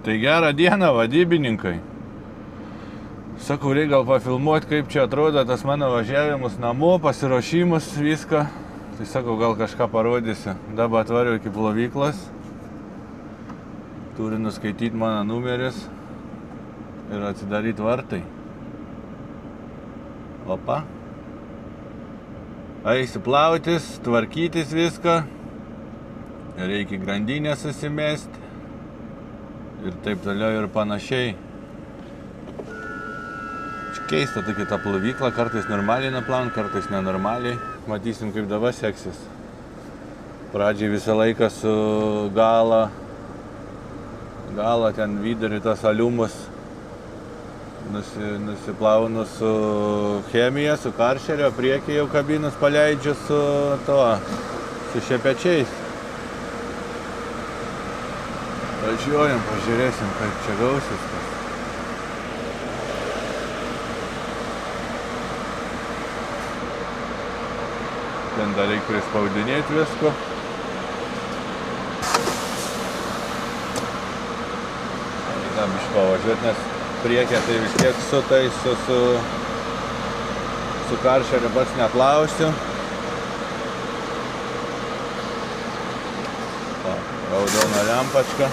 Tai gerą dieną, vadybininkai. Sakau, reikia gal pafilmuoti, kaip čia atrodo tas mano važiavimus namo, pasiruošimus, viską. Tai sakau, gal kažką parodysiu. Dabar atvariu iki plovyklos. Turi nuskaityti mano numeris ir atsidaryti vartai. Opa. Eisiu plautis, tvarkytis viską. Reikia grandinę susimesti. Ir taip toliau ir panašiai. Čia keista tokia ta plovykla, kartais normaliai naplaun, kartais nenormaliai. Matysim, kaip dabar seksis. Pradžiai visą laiką su gala ten vidurį tas aliumus nusiplaunu su chemija, su karšerio, priekį jau kabinus paleidžiu su šepečiais. Važiuojam, pažiūrėsim, kaip čia gausis. Ten dar reikia prispaudinėti visko. Einam iš pavažiuoti, nes priekė tai vis tiek su karšeriu pats neplausiu. Raudona lempačka.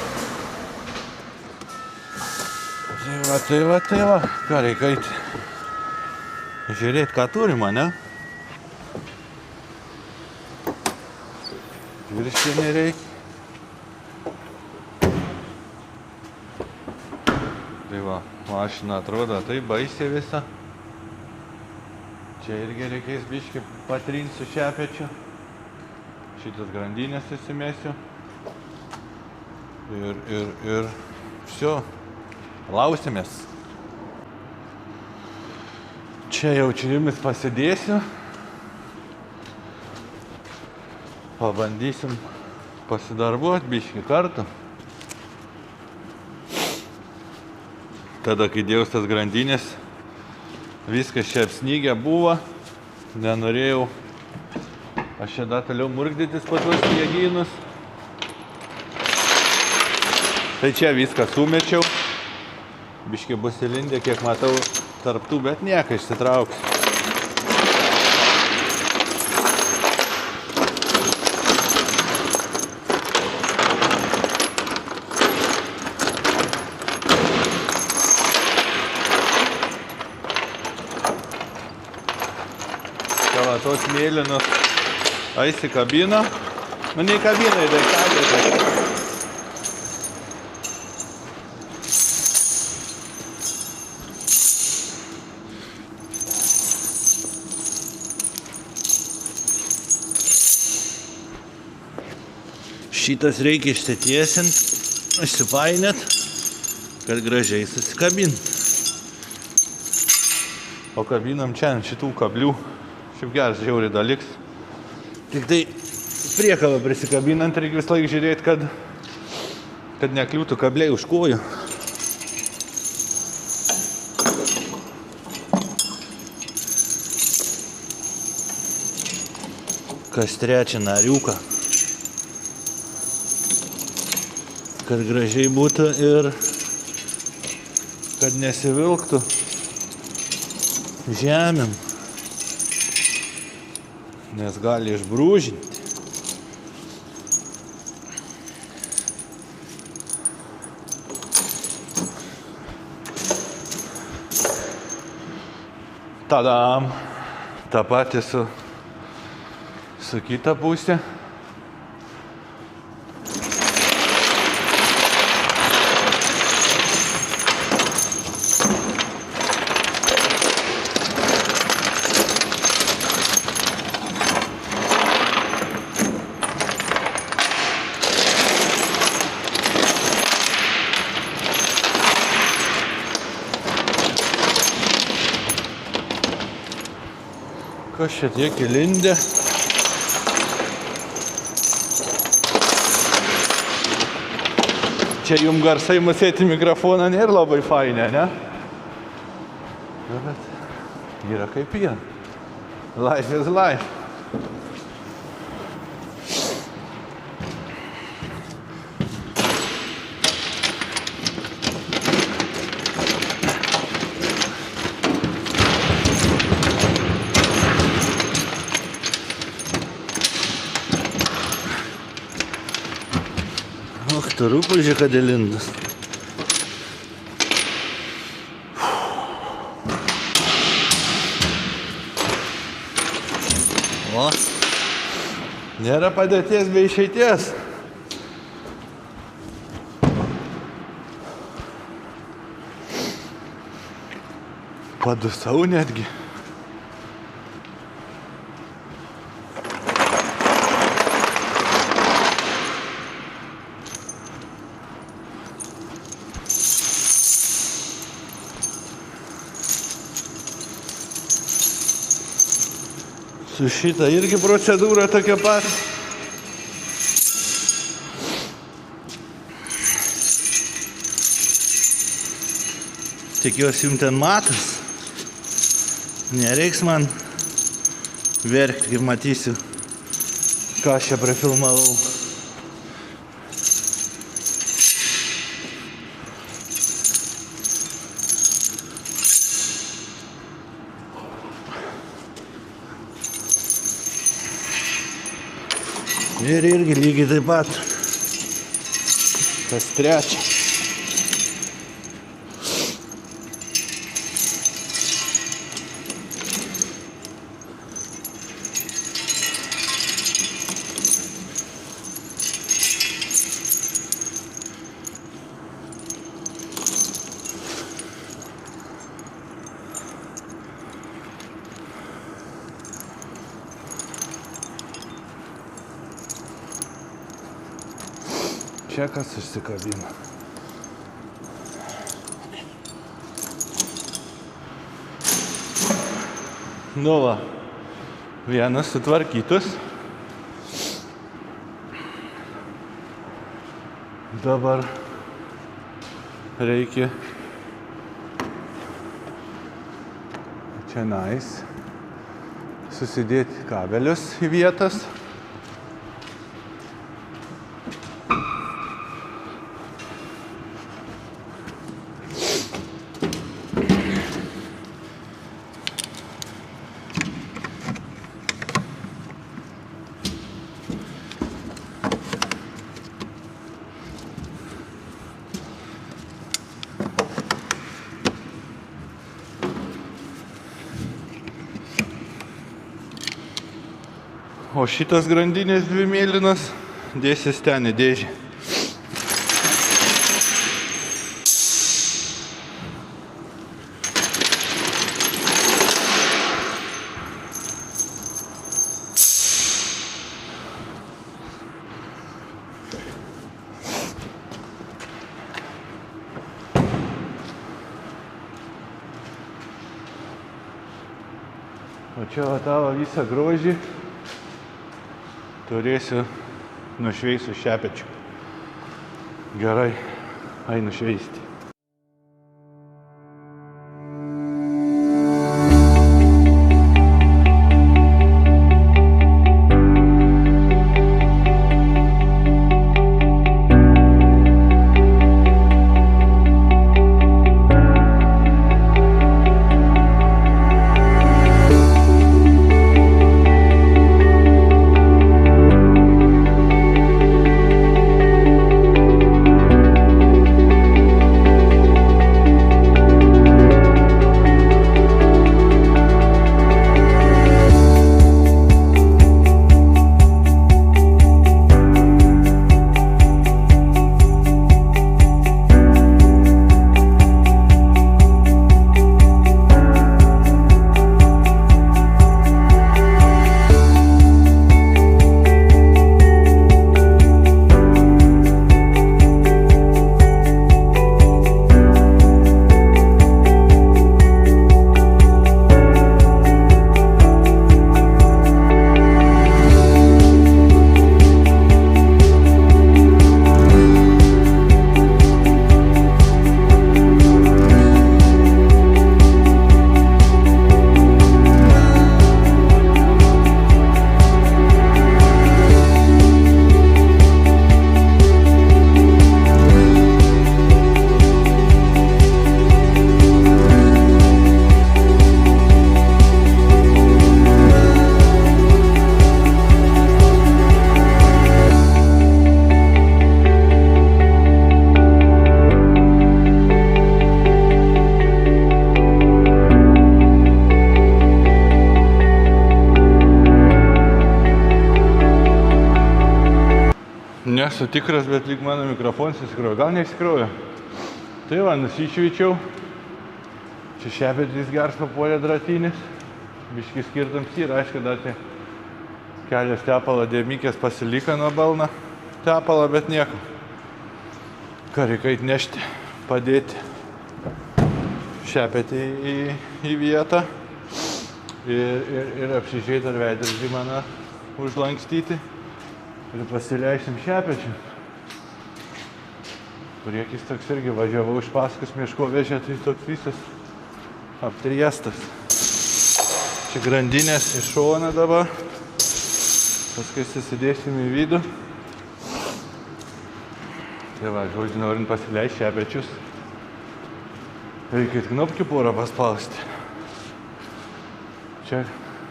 Tai va. Ką reikia eiti? Žiūrėti, ką turime, ne? Virškinį reikia. Tai va, mašina atrodo taip baisiai visa. Čia irgi reikės biškį patrinti su šepečiu. Šitas grandinės susimėsiu. Ir всё, lausimės. Čia jau čia jumis pasidėsiu. Pabandysim pasidarbuoti biškį kartu. Tada, kai dėjus tas grandinės, viskas čia apsnygę buvo. Nenorėjau aš čia dar toliau murkdytis po tuos sniegynus. Tai čia viską sumečiau. Biškį bus įlindę, kiek matau, tarptų, bet nieko išsitrauksiu. Čia va, tos mėlynos eis į kabiną. Nu, ne į kabiną, į daiktelį. Šitas reikia išsitiesint, išsipainėt, kad gražiai susikabint. O kabinam čia ant šitų kablių. Šiaip geras žiauriai daliks. Tik tai priekabą prisikabinant reikia vis laik žiūrėti, kad nekliūtų kabliai už kojų. Kas trečią nariuką. Kad gražiai būtų ir kad nesivilktų žemėm, nes gali išbrūžinti. Tadam! Ta pati su kita pusė. Kas čia tiek įlindę? Čia jums garsai masėti mikrofoną nėra labai fainė, ne? Bet yra kaip jie. Life is life. turiu, pažiūrėk, kad dėlindas. O, nėra padėties be išeities. Padusau netgi. Su šita irgi procedūra tokia pat. Tikiuosi jums ten matas. Nereiks man verkti, kaip matysiu, ką aš čia prafilmavau. Ir irgi lygiai taip pat. Tas trečia. Čia kas išsikabina. Nu va, vienas sutvarkytus. Dabar reikia čionais susidėti kabelius į vietas. O šitas grandinės dvi mėlynas dėsis ten į dėžę. O čia va tavo visą grožį turėsiu nušveisiu šepečiu. Gerai, einu šveisti. Nesu tikras, bet lyg mano mikrofonas įsikrojo. Gal neįsikrojo. Tai va, nusišveičiau. Čia šepetys geras papuolė dratinis. Biškis skirtams yra, aišku, dar tai kelias tepalo dėmykės pasilika nuo balno tepalo, bet nieko. Ką reikia atnešti, padėti šepetį į vietą ir apsižiūrėti ar veidrodį mano užlankstyti ir pasileisim šepečių. Priekis toks irgi važiavau iš paskos miškovežė, tai toks visas aptriestas. Čia grandinės į šoną dabar, paskui susidėsim į vidų. Tai va, žodžiu, norint pasileisti šepečius, reikia knopkių porą paspausti. Čia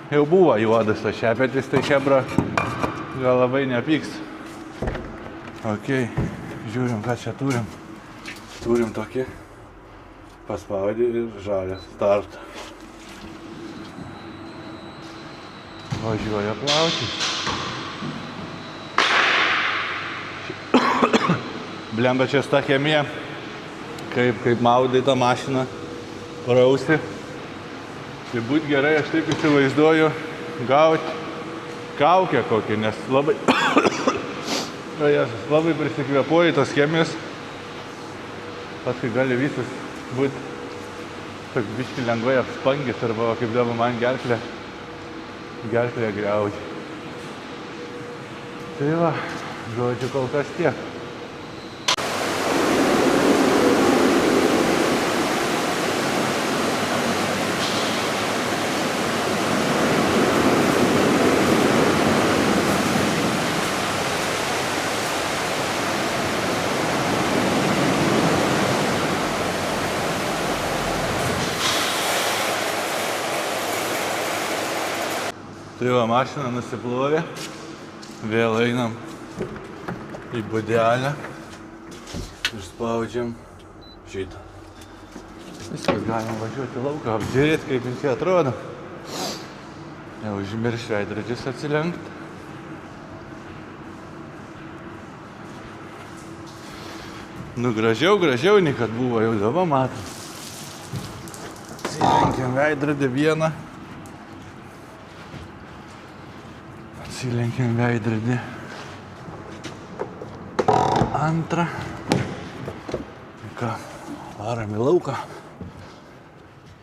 jau buvo juodas tas šepetis, tai šebra gal labai nepyks. Ok, žiūrim, ką čia turim. Turim tokį paspaudį ir žalią startą. Važiuoja plauti. Blemba, čia ta chemija, kaip maudai tą mašiną, prausi. Tai būt gerai, aš taip įsivaizduoju, gauti kaukę kokį, nes labai labai prisikvėpuoji tos chemijos. Paskui gali visas būt toks biškį lengvai apspangęs arba kaip dabar man gerklė griaudžia. Tai va, žodžiu, kol kas tiek. Tai va, mašina nusiplovė, vėl einam į būdelę ir spaudžiam šitą. Viskas, galim važiuoti lauką, apžiūrėti, kaip jis čia atrodo. Neužmiršti veidrodžius atsilenkti. Nu, gražiau, nei kad buvo, jau dabar matom. Atsilenkiam veidrodį vieną. Atsilenkiam veidrodį antrą. Ką, varam į lauką.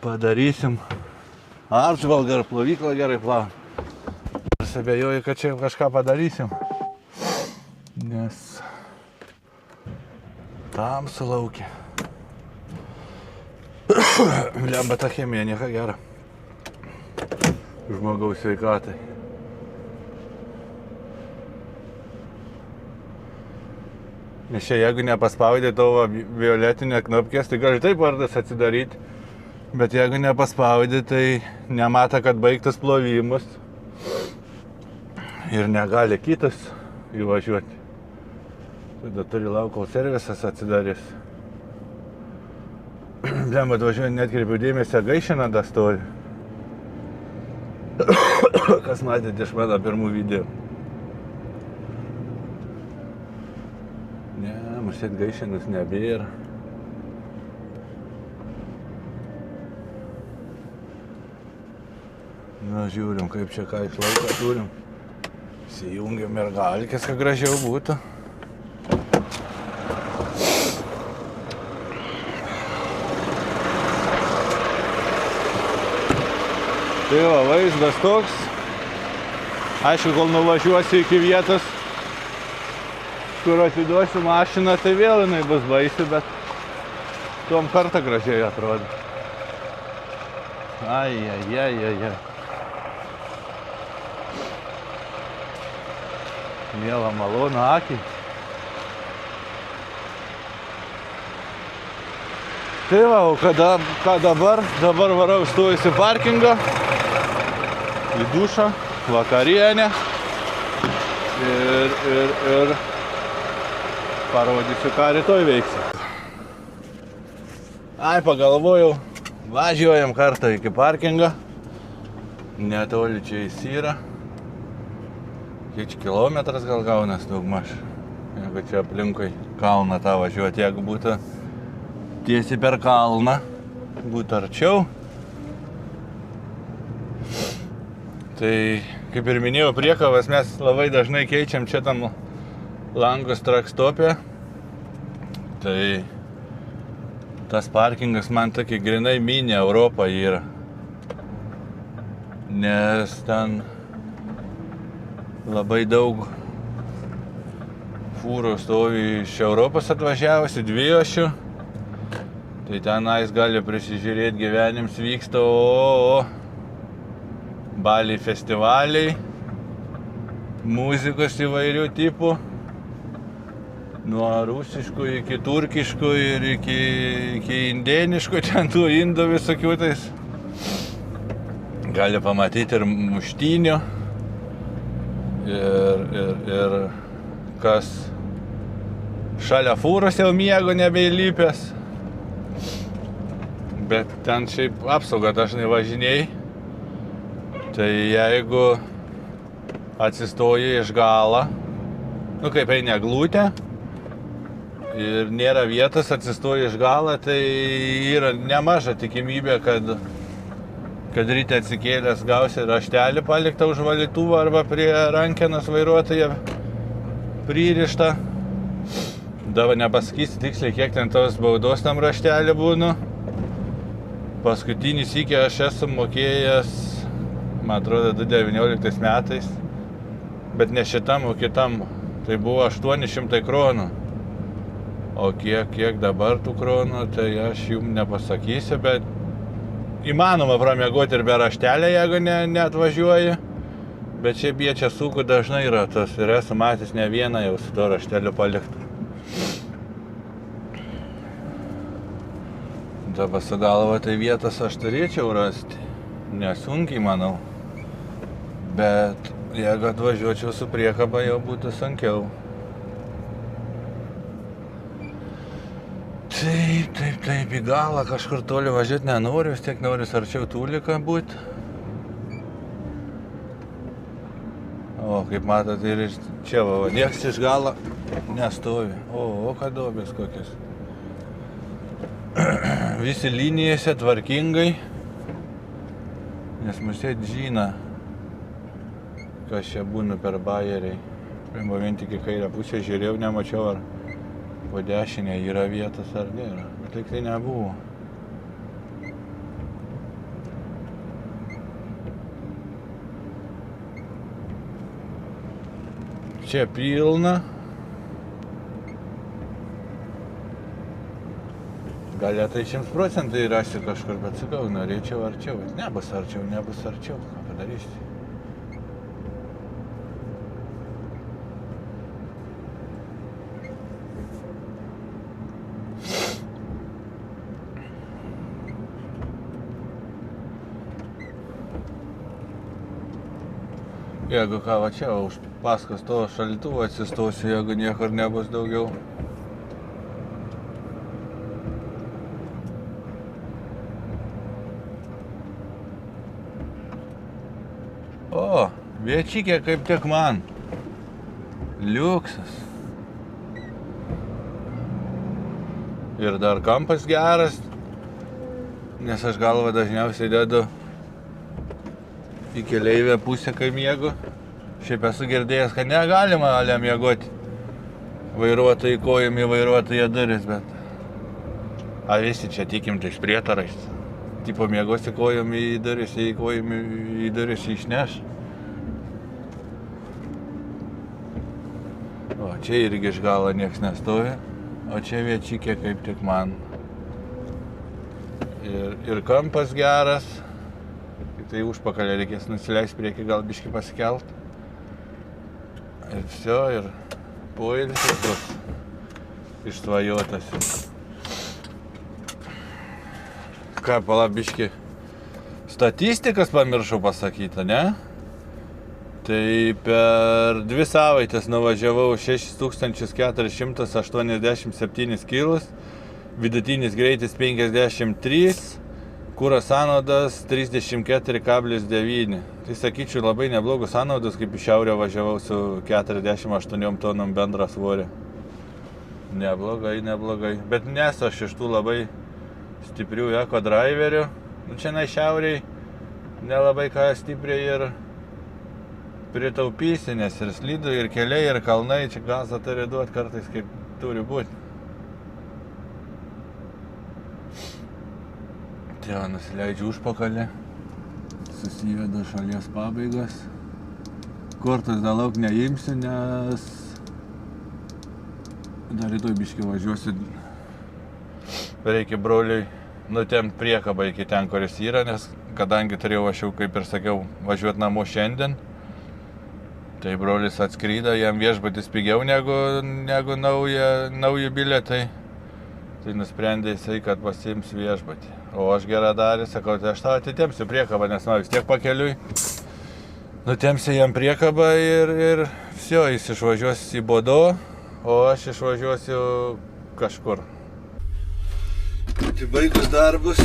Padarysim apžvalgą ar plovyklą gerai plavom. Aš abejoju, kad čia kažką padarysim. Nes tamsu laukia. Blemba, ta chemija nieko gera. Žmogaus sveikatai. Nes čia jeigu nepaspaudė tavo violetinę knopkės, tai gali taip vardas atsidaryti. Bet jeigu nepaspaudė, tai nemata, kad baigtas plovimas. Ir negali kitas įvažiuoti. Tada turi laukti, kol servisas atsidarys. Blemba, atvažiuojant netkreipiu dėmesį, gaišina dar stovi. Kas matėte iš mano pirmų video. Ne, mašėt gaišinas nebėra. Na, žiūrim, kaip čia ką iš lauką turim. Įsijungiam mergalkės, kad gražiau būtų. Tai va, vaizdas toks. Aišku, kol nuvažiuosiu iki vietos, kur atiduosiu mašiną, tai vėl jinai bus baisi, bet tuom kartą gražiai atrodo. Ai. Miela, malonu akį. Tai va, o ką dabar? Dabar varau stojus į parkingą, į dušą, vakarienę ir parodysiu, ką rytoj veiksim. Ai, pagalvojau, važiuojam kartą iki parkingą. Netoli čia jis yra. Kiek kilometras gal gaunas daugmaž. Jeigu čia aplinkui kalną tą važiuoti, jeigu būtų tiesiai per kalną, būtų arčiau. Tai, kaip ir minėjau, priekabas mes labai dažnai keičiam čia tam langus trakstopė. Tai tas parkingas man tokia grinai mini Europa yra. Nes ten labai daug fūrų stovi iš Europos atvažiavusi, dviejošių. Tai tenais gali prisižiūrėti, gyvenims vyksta, Baliai festivaliai, muzikos įvairių tipų, nuo rusiškų iki turkiškų ir iki indėniškų, ten tų indų visokių tais. Gali pamatyti ir muštynių, ir kas šalia fūros jau miego nebeįlypęs. Bet ten šiaip apsauga dažnai važinėjai. Tai jeigu atsistoji iš galą, kaip eini eglutę ir nėra vietos, atsistoji iš galą, tai yra nemaža tikimybė, kad ryte atsikėlęs gausi raštelį paliktą už valytuvą arba prie rankenos vairuotojo pririštą. Dabar nepasakysi tiksliai, kiek ten tos baudos tam raštelį būna. Paskutinį sykį aš esu mokėjęs, man atrodo, 2019 metais, bet ne šitam, o kitam. Tai buvo 800 kronų. O kiek dabar tų kronų, tai aš jums nepasakysiu, bet įmanoma pramiegoti ir be raštelę, jeigu neatvažiuoji. Bet šiaip jie čia sukų dažnai yra tas ir esu matęs ne vieną jau su to rašteliu paliktų. Dabar su galva tai vietas aš turėčiau rasti, nesunkiai manau. Bet jeigu atvažiuočiau su priekaba, jau būtų sunkiau. Taip, į galą kažkur toli važiuoti nenoriu, vis tiek noriu arčiau Tūliką būti. O, kaip matot, ir čia nieks iš galą nestovi. O, kad duobės kokias. Visi linijose tvarkingai, nes musėt žina, kas čia būna per bajeriai. Pirma, vien tik į kairę pusę žiūrėjau, nemačiau, ar po dešinę yra vietos ar nėra, bet lyg tai nebuvo. Čia pilna. Galėtai 100% rasti kažkur, bet sakau, norėčiau arčiau. Nebus arčiau, ką padarysi. Jeigu ką, va čia, už paskos to šaldytuvo atsistosiu, jeigu niekur nebus daugiau. O, viečikė kaip tik man. Liuksas. Ir dar kampas geras, nes aš galvą dažniausiai dedu į keleivę pusę, kai miegu. Šiaip esu girdėjęs, kad negalima ale miegoti vairuotojai kojom į vairuotojo duris, bet visi čia tikim tais prietarais. Tipo miegosi kojom į duris, kojom į duris išneš. O čia irgi iš galo nieks nestovi, o čia viečikė kaip tik man. Ir kampas geras, tai užpakalį reikės nusileist priekį, gal biškį pasikelt. Ir viso, ir poilsis bus išsvajotas. Ką, palabiški, statistikas pamiršau pasakyti, ne? Tai per 2 savaitės nuvažiavau 6487 kilus, vidutinis greitis 53, kuro sąnaudas 34,9. Tai sakyčiau labai neblogus sąnaudas, kaip į šiaurę važiavau su 48 tonom bendrą svorį. Neblogai. Bet nesu aš iš tų labai stiprių eko driverių. Nu, čia šiauriai nelabai ką stipriai ir pritaupysi, nes ir slidų, ir keliai, ir kalnai. Čia gazą turi duoti kartais, kaip turi būti. Tai nusileidžiu užpakalį. Susivedu šalies pabaigas. Kortos dar lauk neimsiu, nes dar rytoj biškį važiuosiu. Reikia broliui nutempt priekabą iki ten, kuris yra, nes kadangi turėjau aš jau, kaip ir sakiau, važiuoti namo šiandien, tai brolis atskrydo, jam viešbutis pigiau negu nauji bilietai. Tai nusprendė jisai, kad pasiims viešbutį. O aš geradarį, sakau, tai aš tau atitempsiu priekabą, nes vis tiek pakeliui. Nutempsiu jam priekabą ir visio, jis išvažiuos į Bodo, o aš išvažiuosiu kažkur. Tai baigus darbus,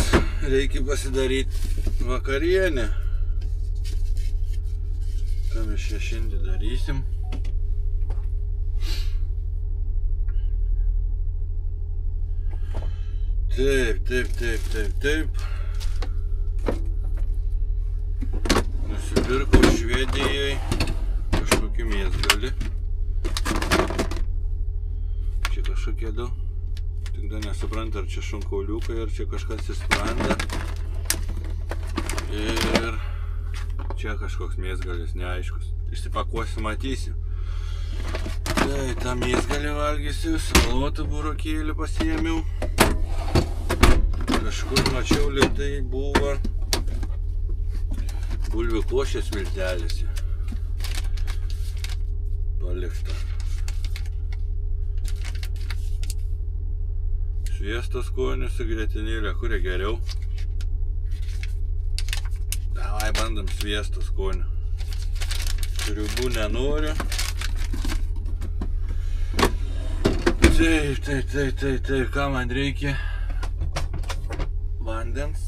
reikia pasidaryti vakarienę. Ką mes čia šiandien darysim? Taip. Nusipirkau Švedijai kažkokį mėsgalį. Čia kažkokie du. Tik dar nesupranta, ar čia šonkauliukai, ar čia kažkas įspranda. Ir čia kažkoks mėsgalis neaiškus. Išsipakuosiu, matysiu. Tai tą mėsgalį valgysiu, salotų burokėlį pasiėmiau. Kažkur mačiau lėtai buvo bulvių košės miltelėse. Palikta. Sviesto skonio su grietinėlė, kuria geriau. Davai bandam sviesto skonio. Sriubų nenoriu. Taip, ką man reikia? Vandens.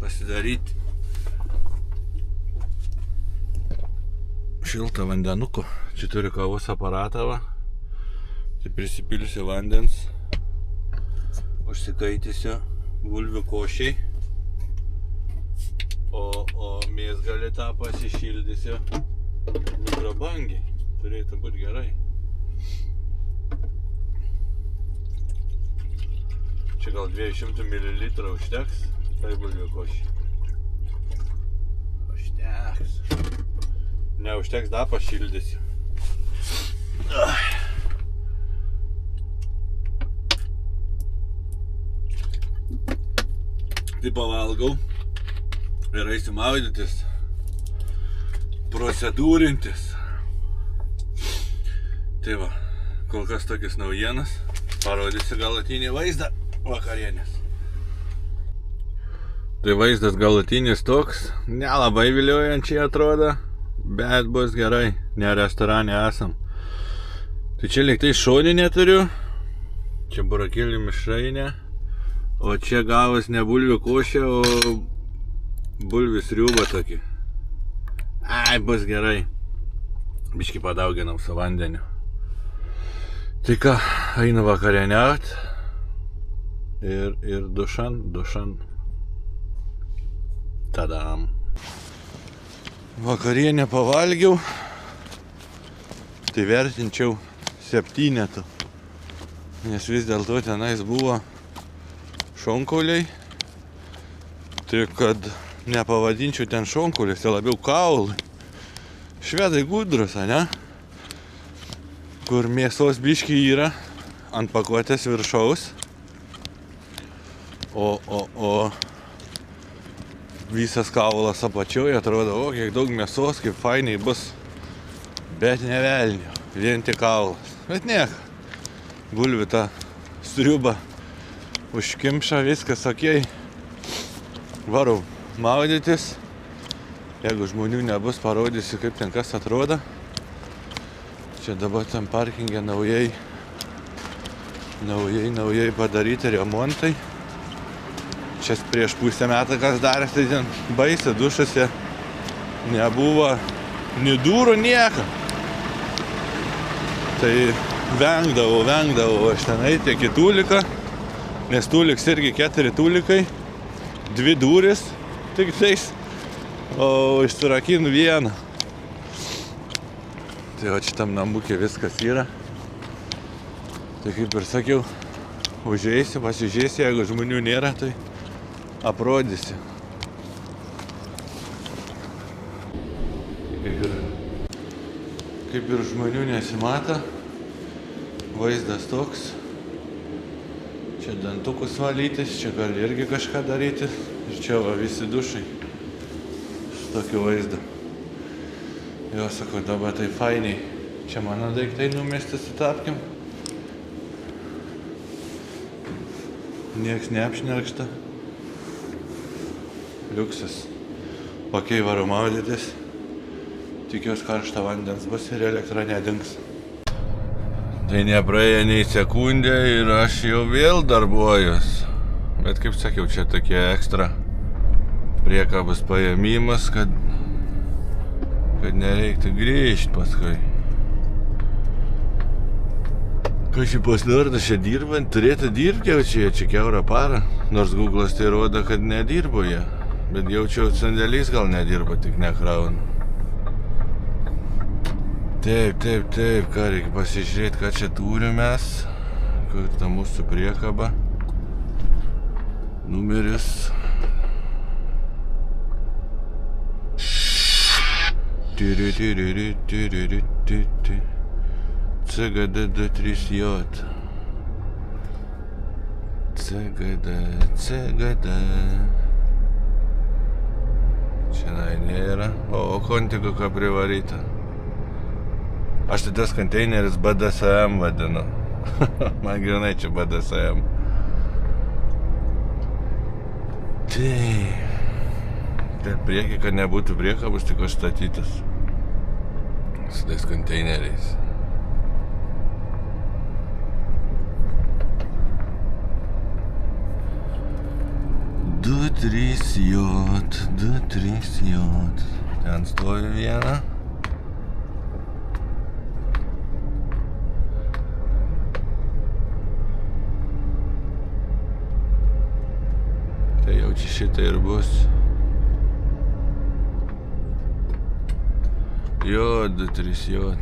Pasidaryti šiltą vandenuko. Čia turiu kavos aparatą, va. Tai prisipilsiu vandens. Užsikaitysiu bulvių košiai. O mėsgalį tą pasišildysiu mikrobangiai. Turėtų būti gerai. Čia gal 200 ml užteks, tai bulvių košiai. Užteks. Neužteks, dar pašildysiu. Tai pavalgau ir eisiu maudytis, procedūrintis. Tai va, kol kas tokias naujienas, parodysiu galutinį vaizdą vakarienės. Tai vaizdas galutinis toks, nelabai viliojančiai atrodo, bet bus gerai, ne restorane esam. Tai čia lyg tai šoninė turiu, čia burokėlių mišrainė, o čia gavus ne bulvių košė, o bulvių sriuba tokį. Ai, bus gerai. Biškį padauginam su vandeniu. Tai ką, einu vakarieniaut. Ir dušan. Tadam. Vakarienę pavalgiau. Tai vertinčiau 7. Nes vis dėlto tenais buvo šonkauliai. Tai kad nepavadinčiau ten šonkauliais, tai labiau kaulai. Švedai gudrus, ane? Kur mėsos biškį yra ant pakuotės viršaus. O visas kaulas apačioje atrodo, o kiek daug mėsos, kaip fainiai bus. Bet ne velnio, vien tik kaulas. Bet nieko. Bulvių tą sriubą užkimša, viskas okei. Varau maudytis. Jeigu žmonių nebus, parodysiu, kaip ten kas atrodo. Čia dabar tam parkinge naujai padaryti remontai. Čia prieš pusę metų kas darės, tai ten baisi dušuose nebuvo ni durų nieko. Tai vengdavau aš ten eiti iki tūliką, nes tūliks irgi 4 tūlikai, 2 durys, tik tais, o išsirakinu vieną. Tai o šitam namukė viskas yra. Tai kaip ir sakiau, užeisi, pasižiūrėsi, jeigu žmonių nėra, tai aprodysi. Kaip ir žmonių nesimata, vaizdas toks. Čia dantukus valytis, čia gali irgi kažką daryti. Ir čia va visi dušai su tokiu vaizdu. Jo, sakau, dabar tai fainiai. Čia mano daiktai numesti sutapkim. Nieks neapšnerkšta. Liuksas. Pakei varu maudytis. Tikiuosi karštą vandens bus ir elektra nedings. Tai nepraėjo nei sekundė ir aš jau vėl darbuojus. Bet kaip sakiau, čia tokie ekstra priekabos paėmimas, kad nereiktų grįžti paskui. Kažkaip pasidardas čia dirbant, turėtų dirbti jau čia kiaurą parą. Nors Google'as tai rodo, kad nedirbo jie. Bet jaučiau, sandėlys gal nedirba, tik nekrauna. Taip, ką reikia pasižiūrėti, ką čia turim mes. Kur ta mūsų priekaba. Numeris. CGD-3J. CGD. Čia nėra. O kontigo ką privaryta. Aš tai tas konteineris BDSM vadinu. Man grinai čia BDSM. Tai priekį, kad nebūtų priekabus, tik statytas. Su tais konteineriais. Du, 3J. Ten stovi viena. Tai jau čia šitą ir bus. Jo, 3J.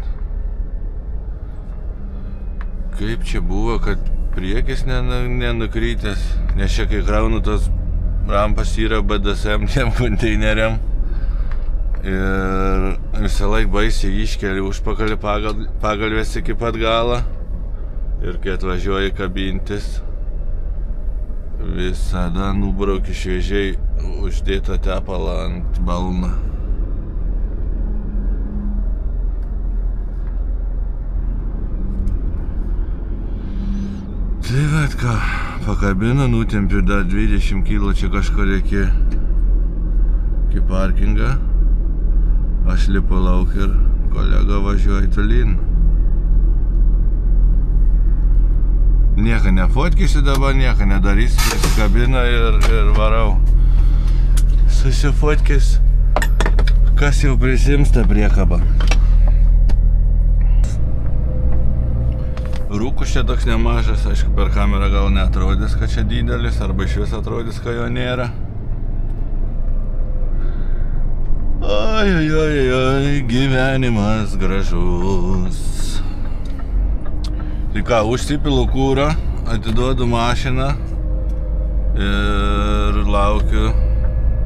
Kaip čia buvo, kad priekis nenukrytęs, nes čia kai kraunu tos rampas yra BDSM tiem konteineriam. Ir visą laik baisiai iškeli užpakalį pagalvės iki pat galą. Ir kai atvažiuoji kabintis, visada nubrauki šviežiai uždėtą tepalą ant balną. Tai vat ką, pakabino, nutempiu dar 20 kg čia kažkur iki parkingą. Aš lipu lauk ir kolega važiuoja tolyn. Nieko nefotkysiu dabar, nieko nedarysiu, prisikabina ir varau. Susifotkys, kas jau prisims tą priekabą. Rūkus čia toks nemažas, aišku, per kamerą gal neatrodys, kad čia didelis, arba iš vis atrodys, kad jo nėra. Oi, gyvenimas gražus. Tai ką, užsipilu kūrą, atiduodu mašiną ir laukiu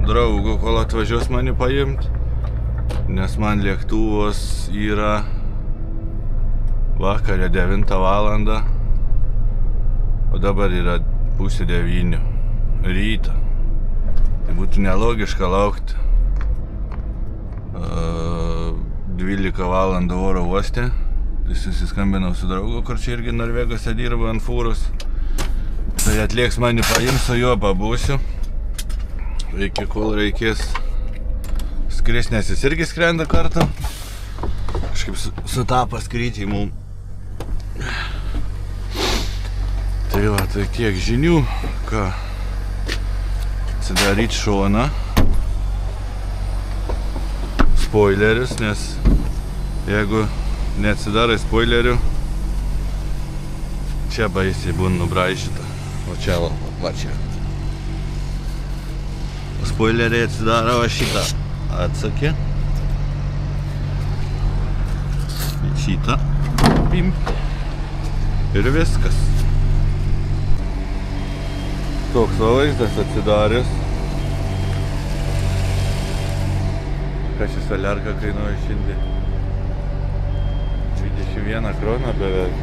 draugų, kol atvažiuos mane paimt, nes man lėktuvas yra vakarė 9 valandą, o dabar yra 8:30 ryto. Tai būtų nelogiška laukti 12 valandų oro uoste. Tai susiskambinau su draugu, kur čia irgi Norvegose dirba ant fūros. Tai atlieks mane paims, su juo pabūsiu. Iki kol reikės skrist, nes jis irgi skrenda kartą. Kažkaip sutapo skrydžiai mum. Tai va, tai kiek žinių, ką atsidaryt šoną. Spoilerius, nes jeigu neatsidarai spoilerių, Čia baisiai būna nubraižyta. O čia va čia. Spoileriai atsidaro va šitą atsakė. Šitą. Pim. Ir viskas. Toks va vaizdas atsidaręs. Ką šis soliarka kainuoja šiandien? 21 kroną beveik.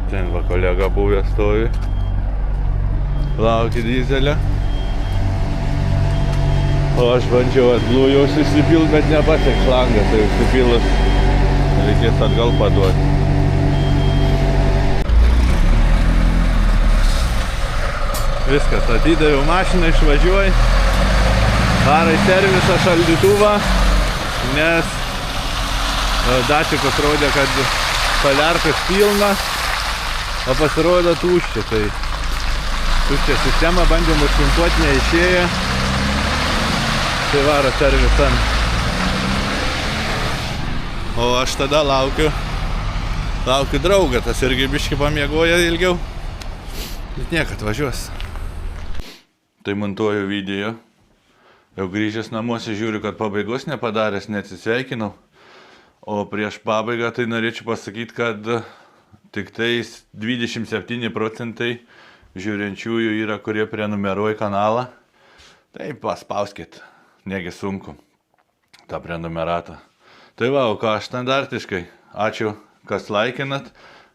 Ten va kolega buvęs stovi. Laukia dyzelę. O aš bandžiau atblūjaus įsipilt, bet nepasiek šlangą, tai įsipilus reikės atgal paduoti. Viskas, atidaviau mašiną, išvažiuoju. Varai servisą šaldytuvą, nes dačikas rodė, kad soliarkas pilna, o pasirodo tuščia. Tai tuščia sistema, bandėm užšintuoti, neišėjo. Tai varo servisan. O aš tada laukiu draugą, tas irgi biškį pamiegoja ilgiau. Bet niekad važiuos. Tai montuoju video. Jau grįžęs namuose žiūriu, kad pabaigos nepadaręs, neatsisveikinau. O prieš pabaigą tai norėčiau pasakyti, kad tik tais 27% žiūrinčiųjų yra, kurie prenumeruoja kanalą. Tai paspauskit. Negi sunku tą prenumeratą. Tai va, o ką aš standartiškai. Ačiū, kas laikinat,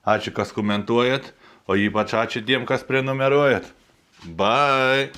ačiū, kas komentuojat, o ypač ačiū tiem, kas prenumeruojat. Bye!